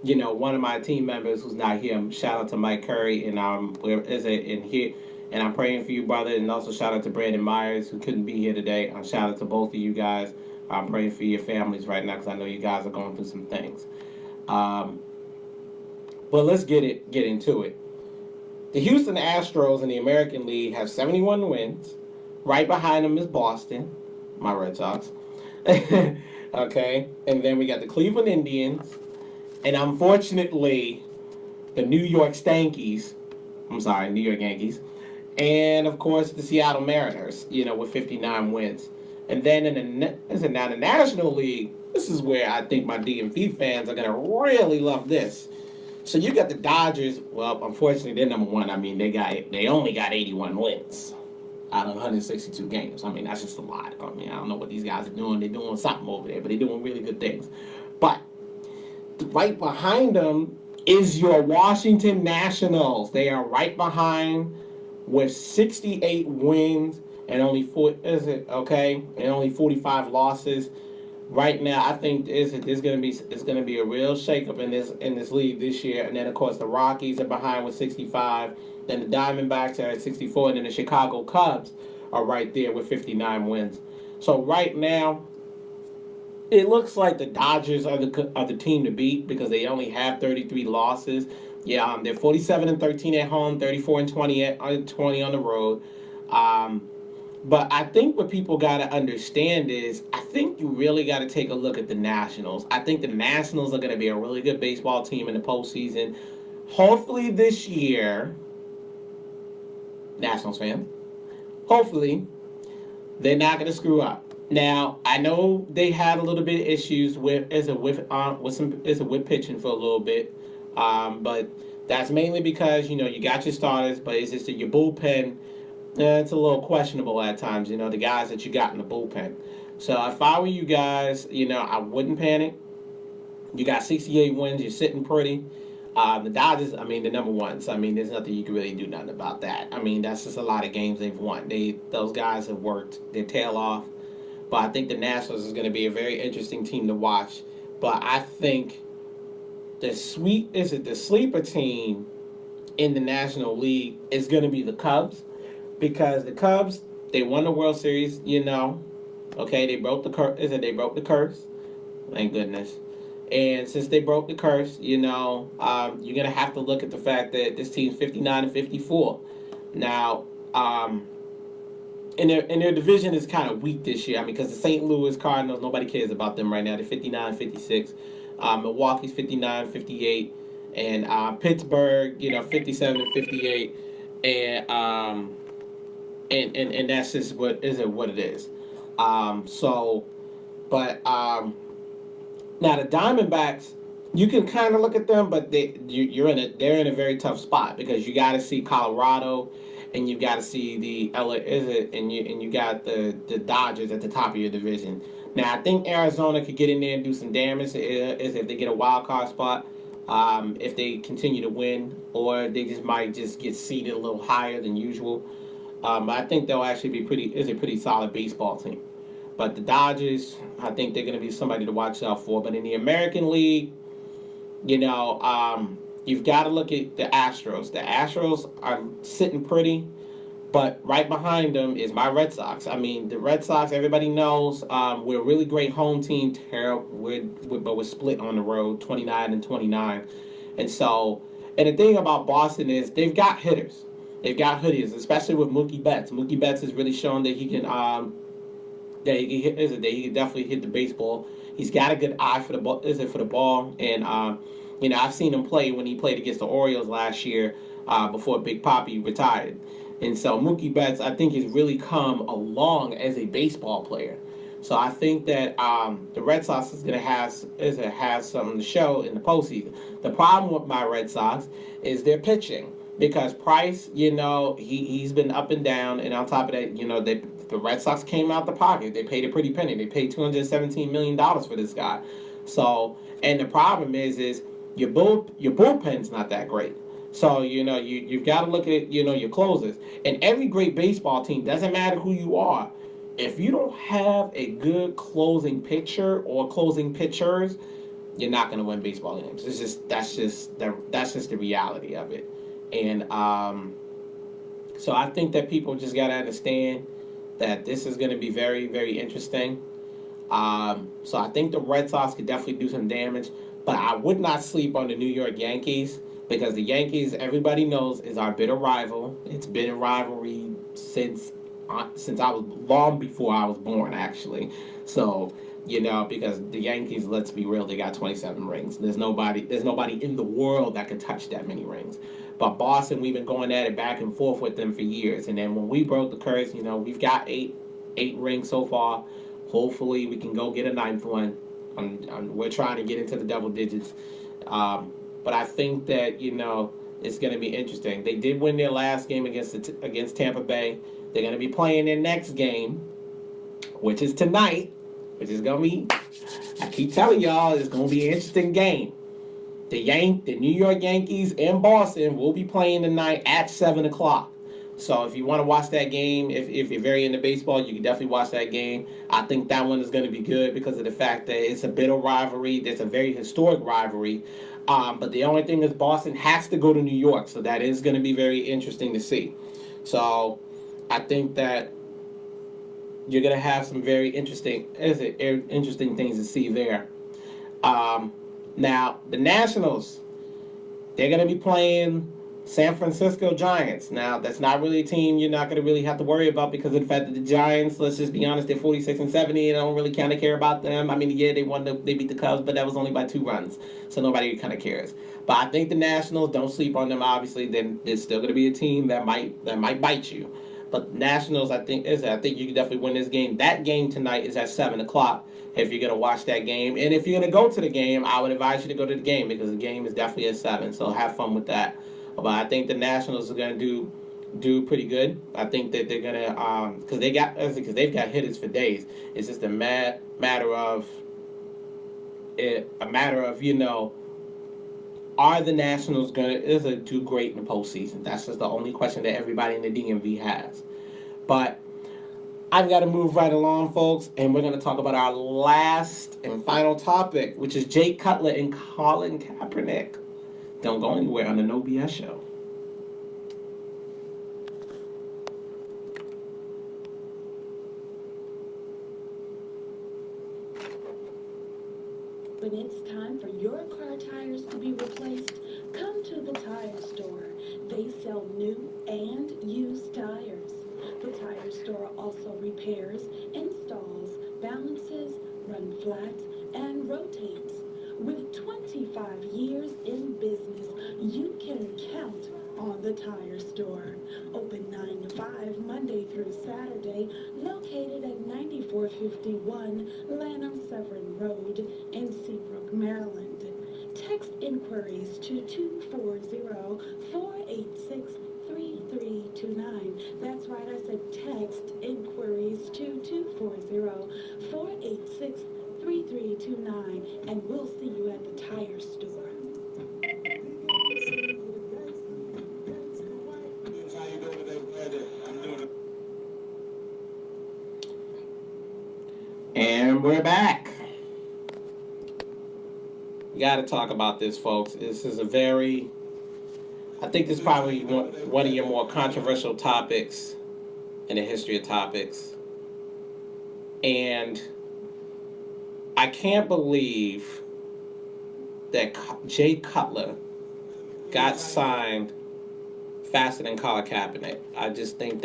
you know, one of my team members who's not here, shout out to Mike Curry, and I'm praying for you, brother, and also shout out to Brandon Myers, who couldn't be here today. Shout out to both of you guys. I'm praying for your families right now because I know you guys are going through some things. But let's get into it. The Houston Astros in the American League have 71 wins. Right behind them is Boston, my Red Sox. Okay, and then we got the Cleveland Indians, and unfortunately, the New York Yankees, and of course the Seattle Mariners, with 59 wins. And then in the National League, this is where I think my DMV fans are gonna really love this. So you got the Dodgers. Well, unfortunately, they're number one. I mean, they only got 81 wins out of 162 games. I mean, that's just a lot. I mean, I don't know what these guys are doing. They're doing something over there, but they're doing really good things. But right behind them is your Washington Nationals. They are right behind with 68 wins and only 45 losses. Right now, I think it's gonna be a real shakeup in this league this year. And then of course the Rockies are behind with 65. Then the Diamondbacks are at 64, and then the Chicago Cubs are right there with 59 wins. So right now, it looks like the Dodgers are the team to beat because they only have 33 losses. Yeah, they're 47-13 at home, 34-20 on the road. But I think what people got to understand is I think you really got to take a look at the Nationals. I think the Nationals are going to be a really good baseball team in the postseason. Hopefully this year, Nationals fans, hopefully they're not going to screw up. Now I know they had a little bit of issues with pitching for a little bit, but that's mainly because you got your starters, but it's just that your bullpen. It's a little questionable at times. The guys that you got in the bullpen. So if I were you guys, I wouldn't panic. You got 68 wins. You're sitting pretty. The Dodgers, the number ones. There's nothing you can really do nothing about that. That's just a lot of games they've won. Those guys have worked their tail off. But I think the Nationals is going to be a very interesting team to watch. But I think the sleeper team in the National League is going to be the Cubs, because the Cubs, they won the World Series. Okay, they broke the curse. They broke the curse. Thank goodness. And since they broke the curse, you're gonna have to look at the fact that this team's 59-54. Now, in their division is kind of weak this year. Because the St. Louis Cardinals, nobody cares about them right now. They're 59-56. Milwaukee's 59-58, and Pittsburgh, 57-58, and that's just what it is. Now the Diamondbacks, you can kind of look at them, but they're in a very tough spot, because you got to see Colorado, and you got to see the LA, and you got the Dodgers at the top of your division. Now I think Arizona could get in there and do some damage if they get a wild card spot, if they continue to win, or they might get seeded a little higher than usual. But I think they'll actually be a pretty solid baseball team. But the Dodgers, I think they're going to be somebody to watch out for. But in the American League, you've got to look at the Astros. The Astros are sitting pretty, but right behind them is my Red Sox. The Red Sox, everybody knows, we're a really great home team, but we're split on the road, 29-29. And the thing about Boston is they've got hitters. They've got hitters, especially with Mookie Betts. Mookie Betts has really shown that he can he can definitely hit the baseball. He's got a good eye for the ball, and I've seen him play when he played against the Orioles last year, before Big Papi retired. And so Mookie Betts, I think, has really come along as a baseball player. So I think that the Red Sox is going to have something to show in the postseason. The problem with my Red Sox is their pitching, because Price, he's been up and down, and on top of that, the Red Sox came out the pocket. They paid a pretty penny. They paid $217 million for this guy. So, and the problem is your bullpen's not that great. So, you've got to look at, your closers. And every great baseball team, doesn't matter who you are, if you don't have a good closing pitcher or closing pitchers, you're not going to win baseball games. That's just the reality of it. And so I think that people just got to understand that this is going to be very, very interesting. So I think the Red Sox could definitely do some damage, but I would not sleep on the New York Yankees, because the Yankees, everybody knows, is our bitter rival. It's been a rivalry since I was long before I was born, actually. So, because the Yankees, let's be real, they got 27 rings. There's nobody in the world that could touch that many rings. But Boston, we've been going at it back and forth with them for years. And then when we broke the curse, we've got eight rings so far. Hopefully we can go get a ninth one. We're trying to get into the double digits. But I think that, it's going to be interesting. They did win their last game against Tampa Bay. They're going to be playing their next game, which is tonight, which is going to be, I keep telling y'all, it's going to be an interesting game. The New York Yankees and Boston will be playing tonight at 7 o'clock. So if you want to watch that game, if you're very into baseball, you can definitely watch that game. I think that one is going to be good because of the fact that it's a bitter rivalry. It's a very historic rivalry. But the only thing is Boston has to go to New York, so that is going to be very interesting to see. So I think that you're going to have some very interesting things to see there. Now, the Nationals, they're going to be playing San Francisco Giants. Now, that's not really a team you're not going to really have to worry about because of the fact that the Giants, let's just be honest, they're 46 and 70, and I don't really kind of care about them. I mean, yeah, they beat the Cubs, but that was only by 2 runs, so nobody kind of cares. But I think the Nationals, don't sleep on them. Obviously, then it's still going to be a team that might bite you. But Nationals, I think you can definitely win this game. That game tonight is at 7:00. If you're going to watch that game, and if you're going to go to the game, I would advise you to go to the game because the game is definitely at 7. So have fun with that. But I think the Nationals are going to do pretty good. I think that they're going to because they've got hitters for days. It's just a matter of are the Nationals going to do great in the postseason? That's just the only question that everybody in the DMV has. But I've got to move right along, folks, and we're going to talk about our last and final topic, which is Jay Cutler and Colin Kaepernick. Don't go anywhere on the No BS Show. When it's time for your car tires to be replaced, come to the tire store. They sell new and used tires. The tire store also repairs, installs, balances, run flats, and rotates. With 25 years in business, you can count on the tire store. Open 9 to 5 Monday through Saturday, located at 9451 Lanham Severn Road in Seabrook, Maryland. Text inquiries to 240-486-3329. That's right, I said text inquiries to 240-486-3329, and we'll see you at the tire store. How you doing today, Brandon? I'm doing. And we're back. We got to talk about this, folks. This is I think this is probably one of your more controversial topics in the history of topics. And I can't believe that Jay Cutler got signed faster than Colin Kaepernick. I think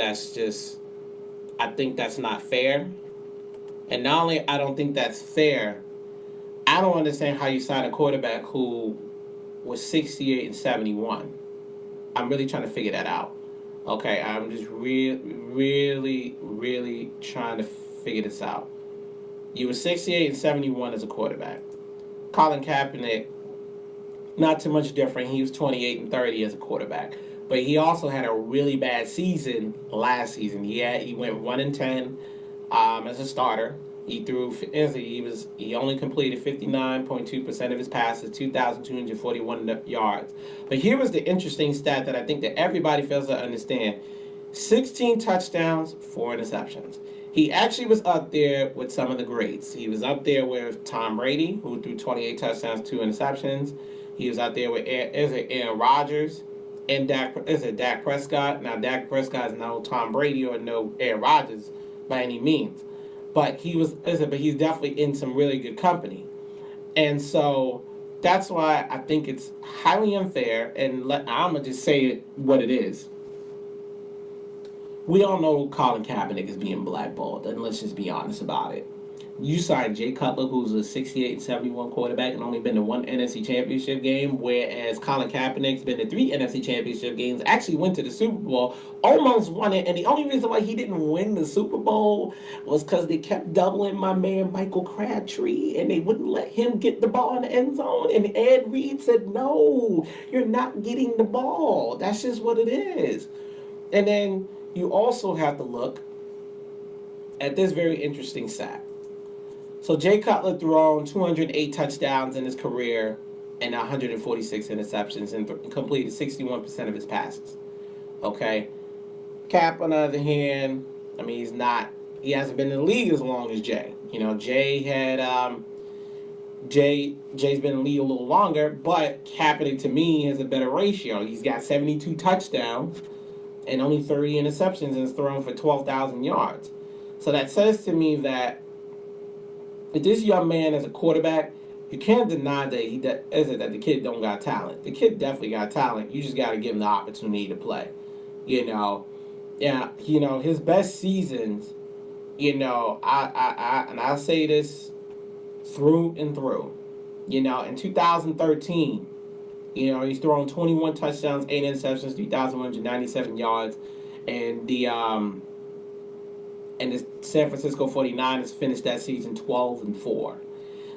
that's not fair. And not only I don't think that's fair, I don't understand how you sign a quarterback who was 68 and 71. I'm really trying to figure that out. Okay, I'm just really trying to figure this out. You were 68 and 71 as a quarterback. Colin Kaepernick, not too much different. He was 28 and 30 as a quarterback. But he also had a really bad season last season. He went 1-10 as a starter. He only completed 59.2% of his passes, 2,241 yards. But here was the interesting stat that I think that everybody fails to understand. 16 touchdowns, 4 interceptions. He actually was up there with some of the greats. He was up there with Tom Brady, who threw 28 touchdowns, 2 interceptions. He was out there with Aaron Rodgers and Dak Prescott. Now, Dak Prescott is no Tom Brady or no Aaron Rodgers by any means. But he's definitely in some really good company. And so that's why I think it's highly unfair. And I'm going to just say it what it is. We all know Colin Kaepernick is being blackballed. And let's just be honest about it. You signed Jay Cutler, who's a 68 and 71 quarterback and only been to 1 NFC Championship game, whereas Colin Kaepernick's been to 3 NFC Championship games, actually went to the Super Bowl, almost won it, and the only reason why he didn't win the Super Bowl was because they kept doubling my man Michael Crabtree, and they wouldn't let him get the ball in the end zone, and Ed Reed said, no, you're not getting the ball. That's just what it is. And then you also have to look at this very interesting stat. So Jay Cutler threw 208 touchdowns in his career and 146 interceptions and completed 61% of his passes. Okay. Cap, on the other hand, I mean, he hasn't been in the league as long as Jay. You know, Jay's been in the league a little longer, but Kaepernick to me has a better ratio. He's got 72 touchdowns and only 30 interceptions and is thrown for 12,000 yards. So that says to me that if this young man as a quarterback you can't deny that the kid don't got talent. The kid definitely got talent. You just got to give him the opportunity to play. You know, yeah. You know, his best seasons. You know, I'll say this through and through. You know, in 2013, you know, he's thrown 21 touchdowns, 8 interceptions, 3,197 yards, and the San Francisco 49ers finished that season 12-4.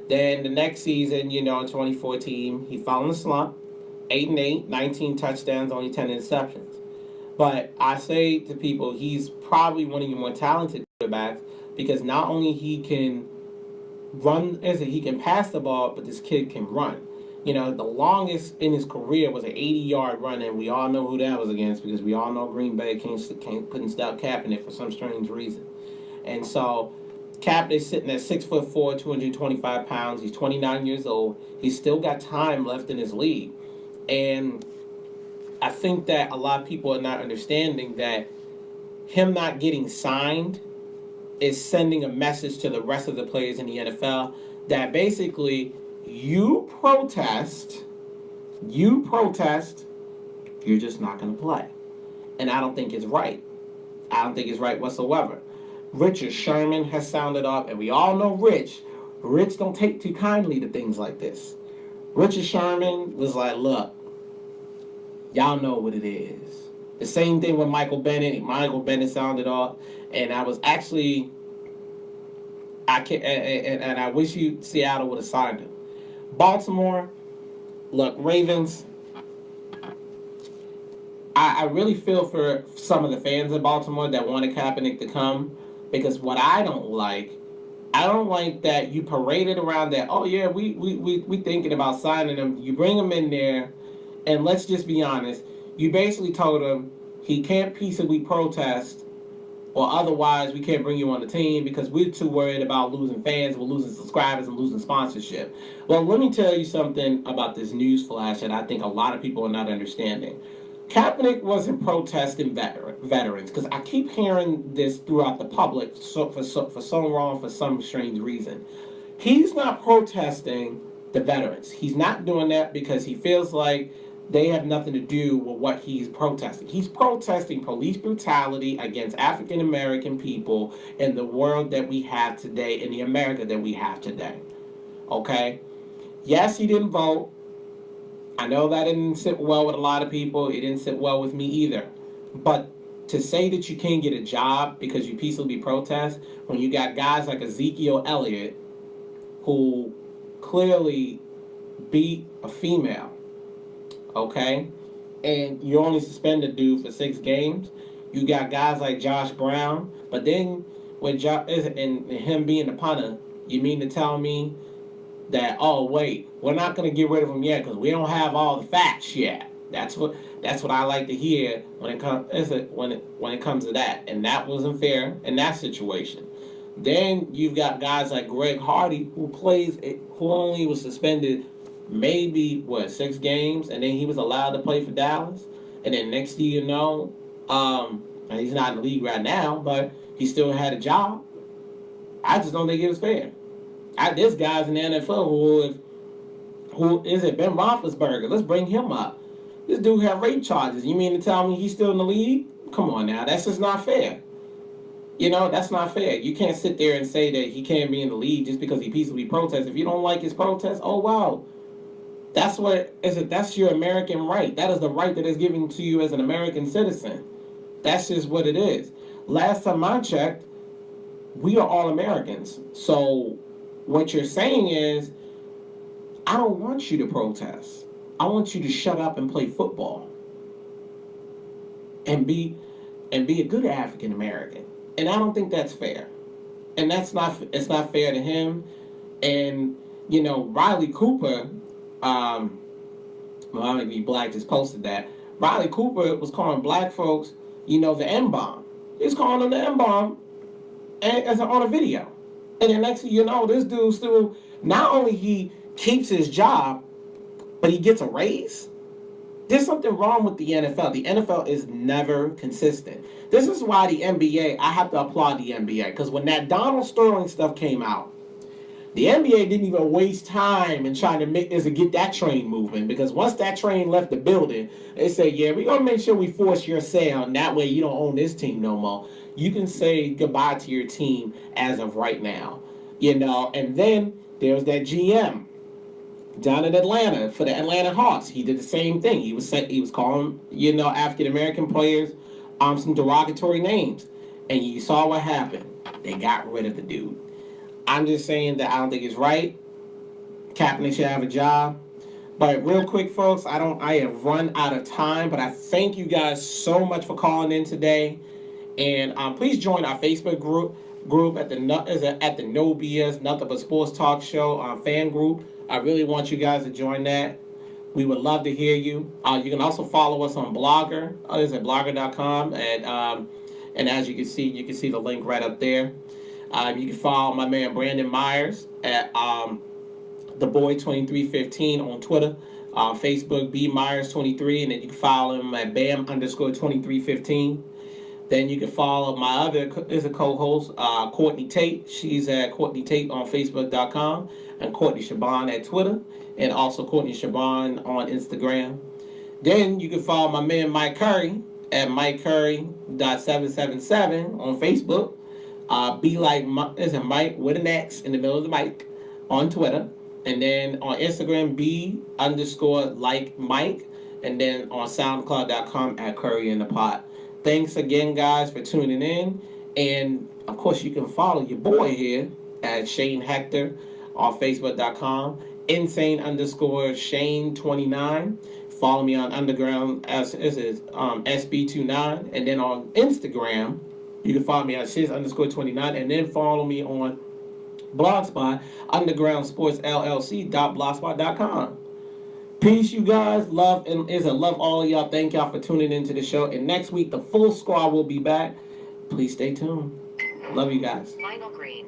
Then the next season, you know, in 2014, he fell in a slump, 8-8, 19 touchdowns, only 10 interceptions. But I say to people, he's probably one of your more talented quarterbacks because not only he can he can pass the ball, but this kid can run. You know, the longest in his career was an 80-yard run, and we all know who that was against because we all know Green Bay couldn't stop Kaepernick for some strange reason. And so Kaepernick's sitting at 6'4", 225 pounds. He's 29 years old. He's still got time left in his league. And I think that a lot of people are not understanding that him not getting signed is sending a message to the rest of the players in the NFL that basically you protest, you're just not going to play. And I don't think it's right. I don't think it's right whatsoever. Richard Sherman has sounded off, and we all know Rich don't take too kindly to things like this. Richard Sherman was like, look, y'all know what it is. The same thing with Michael Bennett. Michael Bennett sounded off, and I was actually, I wish Seattle would have signed him. Baltimore, look, Ravens, I really feel for some of the fans of Baltimore that wanted Kaepernick to come, because what I don't like that you paraded around that, oh yeah, we thinking about signing him. You bring him in there, and let's just be honest, you basically told him he can't peaceably protest, or otherwise we can't bring you on the team because we're too worried about losing fans, we're losing subscribers, and losing sponsorship. Well, let me tell you something about this news flash that I think a lot of people are not understanding. Kaepernick wasn't protesting veterans, because I keep hearing this throughout the public for so long for some strange reason. He's not protesting the veterans. He's not doing that because he feels like they have nothing to do with what he's protesting. He's protesting police brutality against African American people in the world that we have today, in the America that we have today. Okay? Yes, he didn't vote. I know that didn't sit well with a lot of people. It didn't sit well with me either. But to say that you can't get a job because you peacefully protest, when you got guys like Ezekiel Elliott who clearly beat a female, okay, and you only suspend the dude for 6 games. You got guys like Josh Brown, but then with and him being the punter, you mean to tell me that, oh wait, we're not going to get rid of him yet because we don't have all the facts yet? That's what I like to hear when it comes to that, and that wasn't fair in that situation. Then you've got guys like Greg Hardy who only was suspended maybe 6 games, and then he was allowed to play for Dallas, and then next thing you know, and he's not in the league right now, but he still had a job. I just don't think it was fair. There's guys in the NFL who is it? Ben Roethlisberger. Let's bring him up. This dude had rape charges. You mean to tell me he's still in the league? Come on now, that's just not fair. You know, that's not fair. You can't sit there and say that he can't be in the league just because he peacefully protests. If you don't like his protest, oh wow. That's your American right. That is the right that is given to you as an American citizen. That's just what it is. Last time I checked, we are all Americans. So what you're saying is, I don't want you to protest. I want you to shut up and play football. And be a good African American. And I don't think that's fair. And it's not fair to him. And, you know, Riley Cooper, Maybe Black just posted that. Riley Cooper was calling black folks, you know, the N-bomb. He's calling them the N-bomb on a video. And then next thing you know, this dude still, not only he keeps his job, but he gets a raise. There's something wrong with the NFL. The NFL is never consistent. This is why the NBA, I have to applaud the NBA, because when that Donald Sterling stuff came out, The NBA didn't even waste time in trying to get that train moving, because once that train left the building, they said, yeah, we're gonna make sure we force your sale, and that way you don't own this team no more. You can say goodbye to your team as of right now. And then there's that GM down in Atlanta for the Atlanta Hawks. He did the same thing. He was calling, African American players some derogatory names. And you saw what happened. They got rid of the dude. I'm just saying that I don't think it's right. Kaepernick should have a job. But real quick, folks, I have run out of time, but I thank you guys so much for calling in today. And please join our Facebook group at the No BS Nothing But Sports Talk Show fan group. I really want you guys to join that. We would love to hear you. You can also follow us on Blogger. It's at blogger.com. And as you can see the link right up there. You can follow my man Brandon Myers at TheBoy2315 on Twitter. Facebook, BMyers23. And then you can follow him at BAM_2315. Then you can follow my other co-host, Courtney Tate. She's at Courtney Tate on Facebook.com, and Courtney Shaban at Twitter, and also Courtney Shaban on Instagram. Then you can follow my man Mike Curry at MikeCurry.777 on Facebook. Be like Mike with an X in the middle of the mic on Twitter. And then on Instagram, B_like Mike. And then on SoundCloud.com at Curry in the Pot. Thanks again, guys, for tuning in. And, of course, you can follow your boy here at Shane Hector on Facebook.com. Insane_Shane29. Follow me on Underground as SB29. And then on Instagram, you can follow me at Shiz_29. And then follow me on Blogspot, undergroundsportsllc.blogspot.com. Peace, you guys. Love all of y'all. Thank y'all for tuning into the show. And next week, the full squad will be back. Please stay tuned. Love you guys. Lionel Green.